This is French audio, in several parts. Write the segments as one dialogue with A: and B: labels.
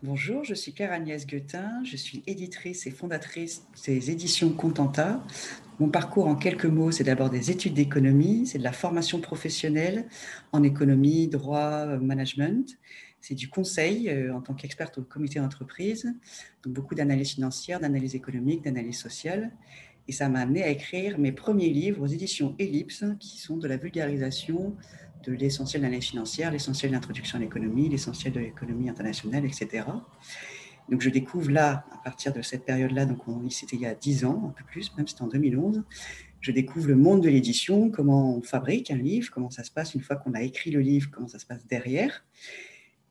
A: Bonjour, je suis Claire-Agnès Guettin, je suis éditrice et fondatrice des éditions Contenta. Mon parcours en quelques mots, c'est d'abord des études d'économie, c'est de la formation professionnelle en économie, droit, management. C'est du conseil en tant qu'experte au comité d'entreprise, donc beaucoup d'analyse financière, d'analyse économique, d'analyse sociale. Et ça m'a amené à écrire mes premiers livres aux éditions Ellipse, qui sont de la vulgarisation de l'essentiel de l'analyse financière, l'essentiel de l'introduction à l'économie, l'essentiel de l'économie internationale, etc. Donc je découvre là, à partir de cette période-là, donc c'était il y a 10 ans, un peu plus, même c'était en 2011, je découvre le monde de l'édition, comment on fabrique un livre, comment ça se passe une fois qu'on a écrit le livre, comment ça se passe derrière.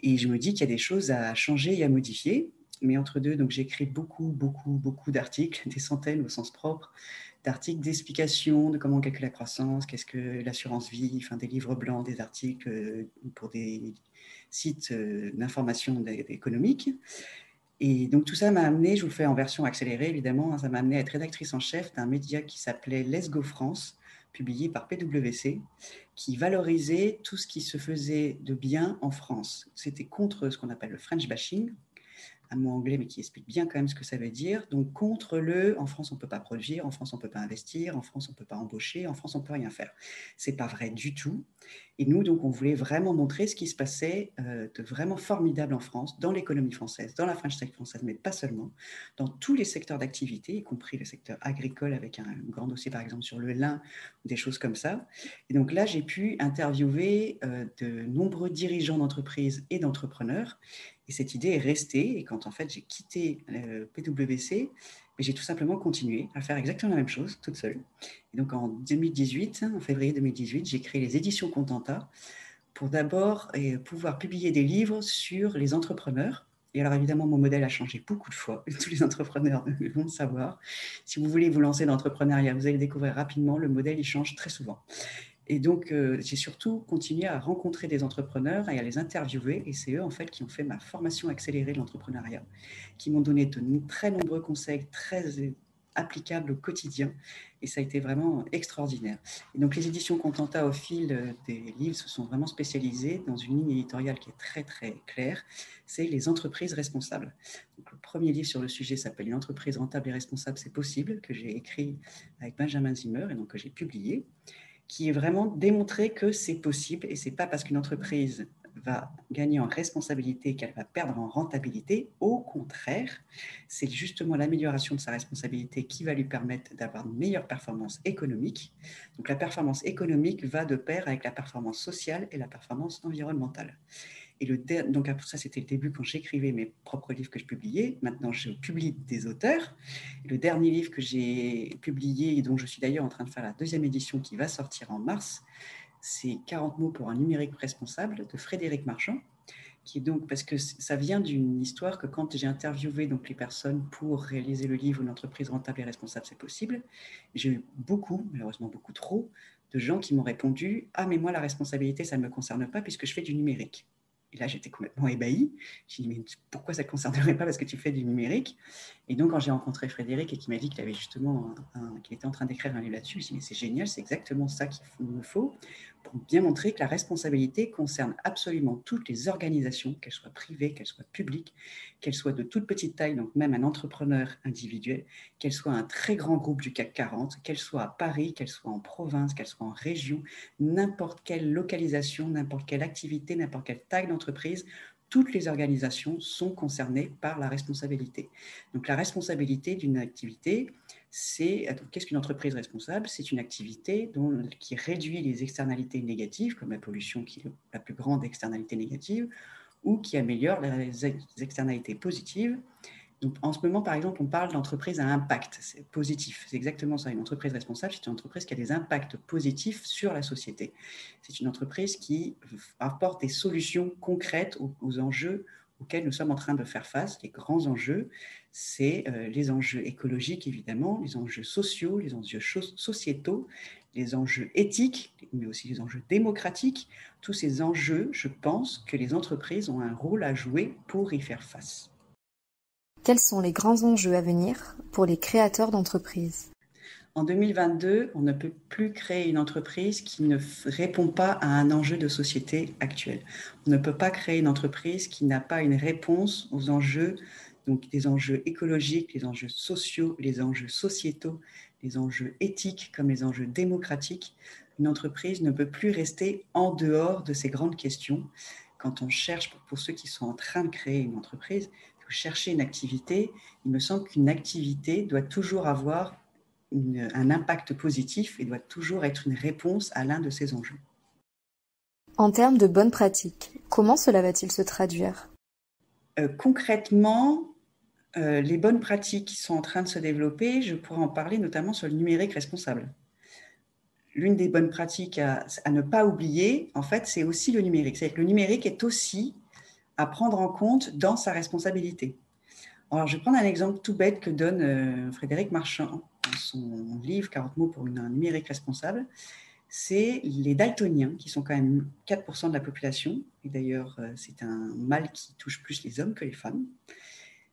A: Et je me dis qu'il y a des choses à changer et à modifier. Mais entre deux, donc j'écris beaucoup d'articles, des centaines au sens propre, d'articles d'explication de comment on calcule la croissance, qu'est-ce que l'assurance vie, enfin des livres blancs, des articles pour des sites d'information économique. Et donc tout ça m'a amené, je vous le fais en version accélérée évidemment, ça m'a amené à être rédactrice en chef d'un média qui s'appelait Let's Go France, publié par PwC, qui valorisait tout ce qui se faisait de bien en France. C'était contre ce qu'on appelle le French bashing, un mot anglais, mais qui explique bien quand même ce que ça veut dire. Donc, contre en France, on ne peut pas produire, en France, on ne peut pas investir, en France, on ne peut pas embaucher, en France, on ne peut rien faire. Ce n'est pas vrai du tout. Et nous, donc, on voulait vraiment montrer ce qui se passait de vraiment formidable en France, dans l'économie française, dans la French Tech française, mais pas seulement, dans tous les secteurs d'activité, y compris le secteur agricole, avec un grand dossier, par exemple, sur le lin, des choses comme ça. Et donc là, j'ai pu interviewer de nombreux dirigeants d'entreprises et d'entrepreneurs. Et cette idée est restée. Et quand en fait j'ai quitté PwC, j'ai tout simplement continué à faire exactement la même chose toute seule. Et donc en 2018, en février 2018, j'ai créé les éditions Contenta pour d'abord pouvoir publier des livres sur les entrepreneurs. Et alors évidemment, mon modèle a changé beaucoup de fois. Tous les entrepreneurs vont le savoir. Si vous voulez vous lancer dans l'entrepreneuriat, vous allez le découvrir rapidement. Le modèle, il change très souvent. Et donc, j'ai surtout continué à rencontrer des entrepreneurs et à les interviewer. Et c'est eux, en fait, qui ont fait ma formation accélérée de l'entrepreneuriat, qui m'ont donné de très nombreux conseils très applicables au quotidien. Et ça a été vraiment extraordinaire. Et donc, les éditions Contenta, au fil des livres, se sont vraiment spécialisées dans une ligne éditoriale qui est très, très claire. C'est les entreprises responsables. Donc, le premier livre sur le sujet s'appelle « Une entreprise rentable et responsable, c'est possible », que j'ai écrit avec Benjamin Zimmer et donc que j'ai publié, qui est vraiment démontré que c'est possible et ce n'est pas parce qu'une entreprise va gagner en responsabilité qu'elle va perdre en rentabilité. Au contraire, c'est justement l'amélioration de sa responsabilité qui va lui permettre d'avoir une meilleure performance économique. Donc la performance économique va de pair avec la performance sociale et la performance environnementale. Et donc ça, c'était le début quand j'écrivais mes propres livres que je publiais. Maintenant, je publie des auteurs. Et le dernier livre que j'ai publié, et dont je suis d'ailleurs en train de faire la deuxième édition qui va sortir en mars, c'est 40 mots pour un numérique responsable de Frédéric Marchand, qui est donc, parce que ça vient d'une histoire que quand j'ai interviewé donc les personnes pour réaliser le livre « Une entreprise rentable et responsable, c'est possible », j'ai eu beaucoup, malheureusement beaucoup trop, de gens qui m'ont répondu « Ah, mais moi, la responsabilité, ça ne me concerne pas puisque je fais du numérique ». Et là, j'étais complètement ébahie. J'ai dit, mais pourquoi ça ne te concernerait pas parce que tu fais du numérique? Et donc, quand j'ai rencontré Frédéric et qu'il m'a dit qu'il avait justement qu'il était en train d'écrire un livre là-dessus, je me suis dit, mais c'est génial, c'est exactement ça qu'il me faut pour bien montrer que la responsabilité concerne absolument toutes les organisations, qu'elles soient privées, qu'elles soient publiques, qu'elles soient de toute petite taille, donc même un entrepreneur individuel, qu'elles soient un très grand groupe du CAC 40, qu'elles soient à Paris, qu'elles soient en province, qu'elles soient en région, n'importe quelle localisation, n'importe quelle activité, n'importe quelle taille d'entreprise, toutes les organisations sont concernées par la responsabilité. Donc la responsabilité d'une activité, qu'est-ce qu'une entreprise responsable? C'est une activité qui réduit les externalités négatives, comme la pollution qui est la plus grande externalité négative, ou qui améliore les externalités positives. Donc, en ce moment, par exemple, on parle d'entreprise à impact. C'est positif. C'est exactement ça. Une entreprise responsable, c'est une entreprise qui a des impacts positifs sur la société. C'est une entreprise qui apporte des solutions concrètes aux enjeux auxquels nous sommes en train de faire face. Les grands enjeux, c'est les enjeux écologiques, évidemment, les enjeux sociaux, les enjeux sociétaux, les enjeux éthiques, mais aussi les enjeux démocratiques. Tous ces enjeux, je pense que les entreprises ont un rôle à jouer pour y faire face.
B: Quels sont les grands enjeux à venir pour les créateurs d'entreprises?
A: En 2022, on ne peut plus créer une entreprise qui ne répond pas à un enjeu de société actuel. On ne peut pas créer une entreprise qui n'a pas une réponse aux enjeux, donc des enjeux écologiques, les enjeux sociaux, les enjeux sociétaux, les enjeux éthiques comme les enjeux démocratiques. Une entreprise ne peut plus rester en dehors de ces grandes questions. Quand on cherche, pour ceux qui sont en train de créer une entreprise, vous cherchez une activité, il me semble qu'une activité doit toujours avoir un impact positif et doit toujours être une réponse à l'un de ces enjeux.
B: En termes de bonnes pratiques, comment cela va-t-il se traduire ?
A: Concrètement, les bonnes pratiques qui sont en train de se développer, je pourrais en parler notamment sur le numérique responsable. L'une des bonnes pratiques à ne pas oublier, en fait, c'est aussi le numérique. C'est-à-dire que le numérique est aussi à prendre en compte dans sa responsabilité. Alors, je vais prendre un exemple tout bête que donne Frédéric Marchand dans son livre 40 mots pour un numérique responsable. C'est les daltoniens, qui sont quand même 4% de la population. Et d'ailleurs, c'est un mal qui touche plus les hommes que les femmes.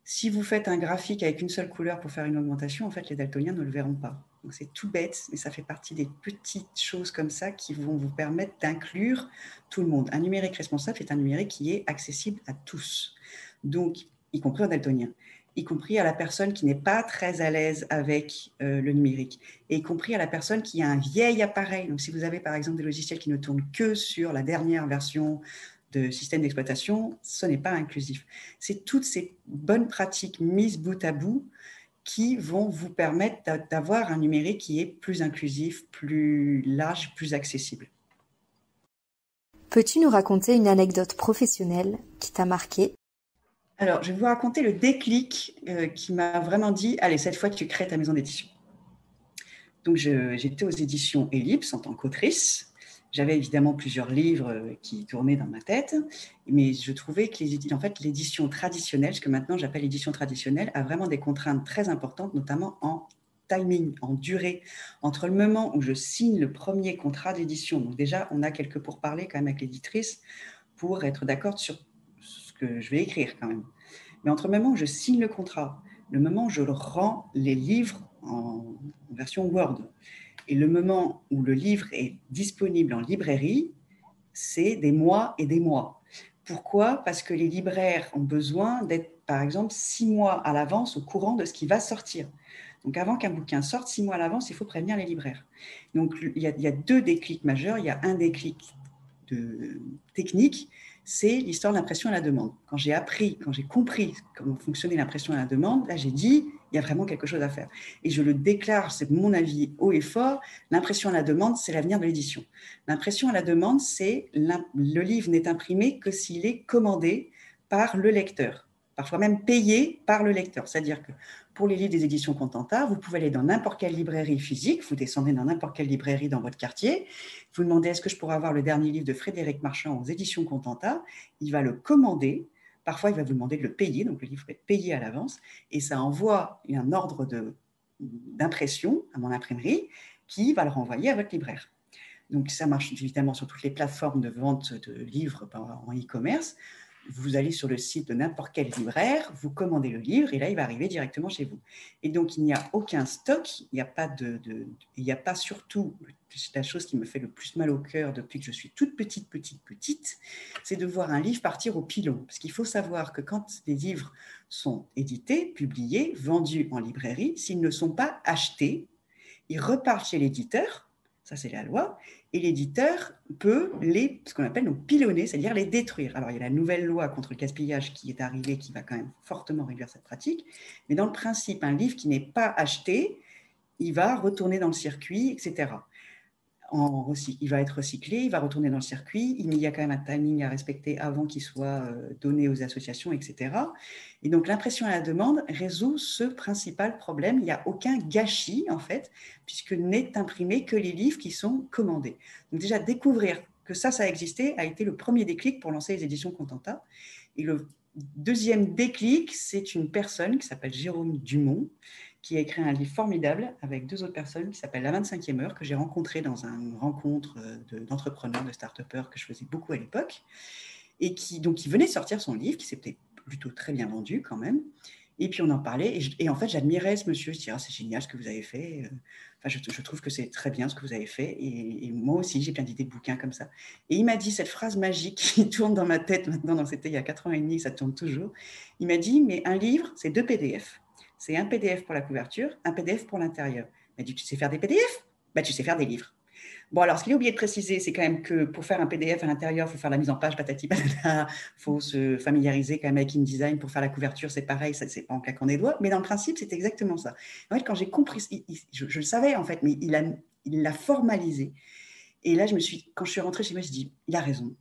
A: Si vous faites un graphique avec une seule couleur pour faire une augmentation, en fait, les daltoniens ne le verront pas. Donc, c'est tout bête, mais ça fait partie des petites choses comme ça qui vont vous permettre d'inclure tout le monde. Un numérique responsable, c'est un numérique qui est accessible à tous, donc y compris aux daltoniens, y compris à la personne qui n'est pas très à l'aise avec le numérique, et y compris à la personne qui a un vieil appareil. Donc, si vous avez, par exemple, des logiciels qui ne tournent que sur la dernière version de système d'exploitation, ce n'est pas inclusif. C'est toutes ces bonnes pratiques mises bout à bout qui vont vous permettre d'avoir un numérique qui est plus inclusif, plus large, plus accessible.
B: Peux-tu nous raconter une anecdote professionnelle qui t'a marqué ?
A: Alors, je vais vous raconter le déclic qui m'a vraiment dit « Allez, cette fois, tu crées ta maison d'édition ». Donc, j'étais aux éditions Ellipse en tant qu'autrice. J'avais évidemment plusieurs livres qui tournaient dans ma tête, mais je trouvais que l'édition traditionnelle, ce que maintenant j'appelle l'édition traditionnelle, a vraiment des contraintes très importantes, notamment en timing, en durée, entre le moment où je signe le premier contrat d'édition. Donc déjà, on a quelques pourparlers quand même avec l'éditrice pour être d'accord sur ce que je vais écrire quand même. Mais entre le moment où je signe le contrat, le moment où je rends les livres en version Word, et le moment où le livre est disponible en librairie, c'est des mois et des mois. Pourquoi ? Parce que les libraires ont besoin d'être, par exemple, 6 mois à l'avance au courant de ce qui va sortir. Donc, avant qu'un bouquin sorte 6 mois à l'avance, il faut prévenir les libraires. Donc, il y a deux déclics majeurs. Il y a un déclic technique, c'est l'histoire de l'impression à la demande. Quand j'ai compris comment fonctionnait l'impression à la demande, là, j'ai dit, il y a vraiment quelque chose à faire. Et je le déclare, c'est mon avis haut et fort, l'impression à la demande, c'est l'avenir de l'édition. L'impression à la demande, c'est le livre n'est imprimé que s'il est commandé par le lecteur, parfois même payé par le lecteur. C'est-à-dire que pour les livres des éditions Contenta, vous pouvez aller dans n'importe quelle librairie physique, vous descendez dans n'importe quelle librairie dans votre quartier, vous demandez est-ce que je pourrais avoir le dernier livre de Frédéric Marchand aux éditions Contenta, il va le commander, parfois il va vous demander de le payer, donc le livre est payé à l'avance, et ça envoie un ordre d'impression à mon imprimerie qui va le renvoyer à votre libraire. Donc ça marche évidemment sur toutes les plateformes de vente de livres en e-commerce. Vous allez sur le site de n'importe quel libraire, vous commandez le livre et là, il va arriver directement chez vous. Et donc, il n'y a aucun stock, il n'y a pas il n'y a pas surtout, c'est la chose qui me fait le plus mal au cœur depuis que je suis toute petite, c'est de voir un livre partir au pilon. Parce qu'il faut savoir que quand des livres sont édités, publiés, vendus en librairie, s'ils ne sont pas achetés, ils repartent chez l'éditeur, ça c'est la loi, et l'éditeur peut ce qu'on appelle pilonner, c'est-à-dire les détruire. Alors il y a la nouvelle loi contre le gaspillage qui est arrivée, qui va quand même fortement réduire cette pratique, mais dans le principe, un livre qui n'est pas acheté, il va retourner dans le circuit, etc. Il va être recyclé, il va retourner dans le circuit, il y a quand même un timing à respecter avant qu'il soit donné aux associations, etc. Et donc l'impression à la demande résout ce principal problème. Il n'y a aucun gâchis, en fait, puisque n'est imprimé que les livres qui sont commandés. Donc déjà, découvrir que ça existait a été le premier déclic pour lancer les éditions Contenta. Et le deuxième déclic, c'est une personne qui s'appelle Jérôme Dumont, qui a écrit un livre formidable avec 2 autres personnes qui s'appelle La 25e heure, que j'ai rencontré dans une rencontre d'entrepreneurs, de start-upers que je faisais beaucoup à l'époque, et qui venait de sortir son livre, qui s'était plutôt très bien vendu quand même, Et puis on en parlait, et en fait j'admirais ce monsieur. Je disais, ah, c'est génial ce que vous avez fait. Enfin, je trouve que c'est très bien ce que vous avez fait. Et moi aussi, j'ai plein d'idées de bouquins comme ça. Et il m'a dit cette phrase magique qui tourne dans ma tête maintenant, c'était il y a 4 ans et demi, ça tourne toujours. Il m'a dit, mais un livre, c'est 2 PDF. C'est un PDF pour la couverture, un PDF pour l'intérieur. Il m'a dit, tu sais faire des PDF? Bah, tu sais faire des livres. Bon, alors, ce qu'il a oublié de préciser, c'est quand même que pour faire un PDF à l'intérieur, il faut faire la mise en page, patati patata, il faut se familiariser quand même avec InDesign. Pour faire la couverture, c'est pareil, ça, c'est pas en claquant des doigts, mais dans le principe, c'est exactement ça. En fait, quand j'ai compris, je le savais en fait, mais il l'a formalisé. Et là, quand je suis rentrée chez moi, je dis, il a raison.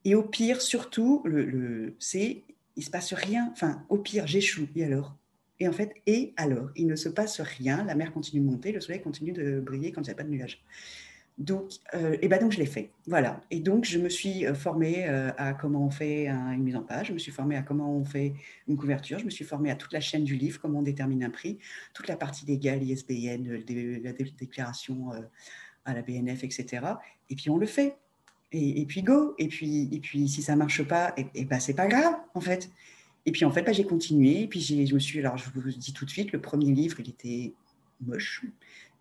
A: Et au pire, surtout, il se passe rien. Enfin, au pire, j'échoue. Et alors? Et en fait, et alors? Il ne se passe rien. La mer continue de monter, le soleil continue de briller quand il n'y a pas de nuages. Donc, donc je l'ai fait. Voilà. Et donc, je me suis formée à comment on fait une mise en page. Je me suis formée à comment on fait une couverture. Je me suis formée à toute la chaîne du livre, comment on détermine un prix, toute la partie légale, ISBN, la déclaration à la BNF, etc. Et puis, on le fait. Et puis, go. Et puis si ça ne marche pas, ben, c'est pas grave, en fait. Et puis, en fait, ben, j'ai continué. Et puis, alors, je vous dis tout de suite, le premier livre, il était moche.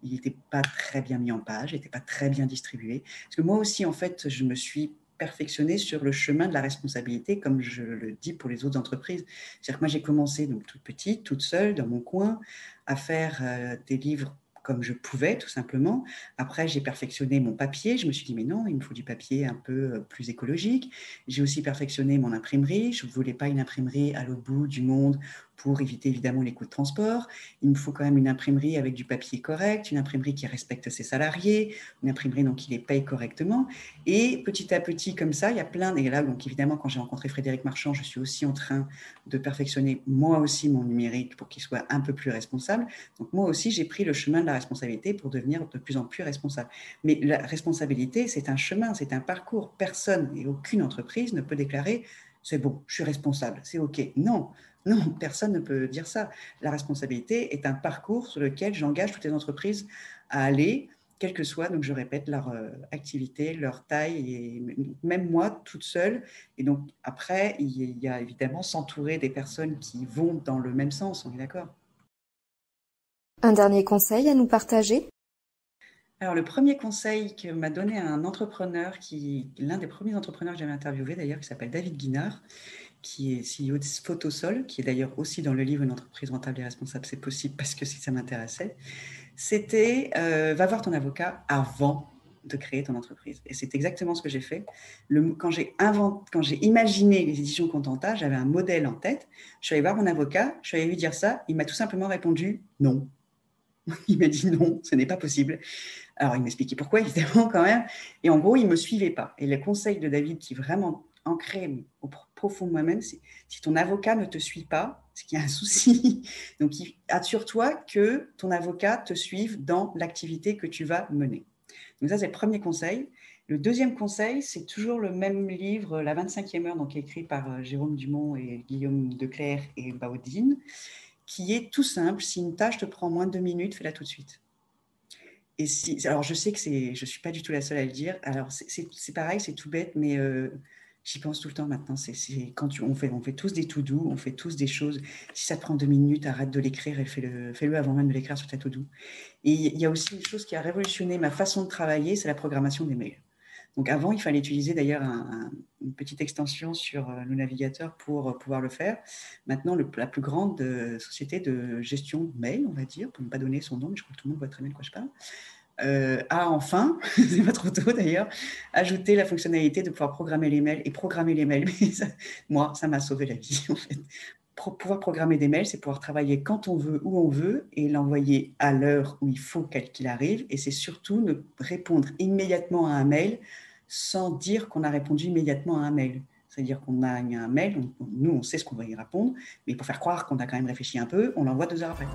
A: Il n'était pas très bien mis en page, il n'était pas très bien distribué. Parce que moi aussi, en fait, je me suis perfectionnée sur le chemin de la responsabilité, comme je le dis pour les autres entreprises. C'est-à-dire que moi, j'ai commencé donc toute petite, toute seule, dans mon coin, à faire des livres comme je pouvais, tout simplement. Après, j'ai perfectionné mon papier. Je me suis dit, mais non, il me faut du papier un peu plus écologique. J'ai aussi perfectionné mon imprimerie. Je ne voulais pas une imprimerie à l'autre bout du monde pour éviter évidemment les coûts de transport. Il me faut quand même une imprimerie avec du papier correct, une imprimerie qui respecte ses salariés, une imprimerie donc, qui les paye correctement. Et petit à petit, comme ça, il y a plein... Et là, donc évidemment, quand j'ai rencontré Frédéric Marchand, je suis aussi en train de perfectionner moi aussi mon numérique pour qu'il soit un peu plus responsable. Donc moi aussi, j'ai pris le chemin de la responsabilité pour devenir de plus en plus responsable. Mais la responsabilité, c'est un chemin, c'est un parcours. Personne et aucune entreprise ne peut déclarer « c'est bon, je suis responsable, c'est OK ». Non, non, personne ne peut dire ça. La responsabilité est un parcours sur lequel j'engage toutes les entreprises à aller, quelle que soit, donc je répète, leur activité, leur taille, et même moi, toute seule. Et donc après, il y a évidemment s'entourer des personnes qui vont dans le même sens, on est d'accord?
B: Un dernier conseil à nous partager?
A: Alors, le premier conseil que m'a donné un entrepreneur, l'un des premiers entrepreneurs que j'avais interviewé d'ailleurs, qui s'appelle David Guinard, qui est CEO de Photosol, qui est d'ailleurs aussi dans le livre Une entreprise rentable et responsable, c'est possible parce que si ça m'intéressait, c'était va voir ton avocat avant de créer ton entreprise. Et c'est exactement ce que j'ai fait. Quand j'ai imaginé les éditions Contenta, j'avais un modèle en tête. Je suis allée voir mon avocat, je suis allée lui dire ça, il m'a tout simplement répondu non. Il m'a dit non, ce n'est pas possible. Alors, il m'expliquait pourquoi, évidemment, quand même. Et en gros, il ne me suivait pas. Et le conseil de David, qui est vraiment ancré au profond de moi-même, c'est si ton avocat ne te suit pas, c'est qu'il y a un souci. Donc, assure-toi que ton avocat te suive dans l'activité que tu vas mener. Donc, ça, c'est le premier conseil. Le deuxième conseil, c'est toujours le même livre, La 25e heure, donc écrit par Jérôme Dumont et Guillaume Declercq et Baudine, qui est tout simple. Si une tâche te prend moins de 2 minutes, fais-la tout de suite. Alors, je sais que je ne suis pas du tout la seule à le dire. Alors, c'est pareil, c'est tout bête, mais j'y pense tout le temps maintenant. Quand on fait tous des to-do, on fait tous des choses. Si ça te prend 2 minutes, arrête de l'écrire et fais-le avant même de l'écrire sur ta to-do. Et il y a aussi une chose qui a révolutionné ma façon de travailler, c'est la programmation des mails. Donc avant, il fallait utiliser d'ailleurs une petite extension sur le navigateur pour pouvoir le faire. Maintenant, la plus grande société de gestion de mail, on va dire, pour ne pas donner son nom, mais je crois que tout le monde voit très bien de quoi je parle, a enfin, c'est pas trop tôt d'ailleurs, ajouté la fonctionnalité de pouvoir programmer les mails. Et programmer les mails, moi, ça m'a sauvé la vie en fait. Pouvoir programmer des mails, c'est pouvoir travailler quand on veut, où on veut, et l'envoyer à l'heure où il faut qu'il arrive. Et c'est surtout ne répondre immédiatement à un mail sans dire qu'on a répondu immédiatement à un mail. C'est-à-dire qu'on a un mail, nous on sait ce qu'on va y répondre, mais pour faire croire qu'on a quand même réfléchi un peu, on l'envoie 2 heures après.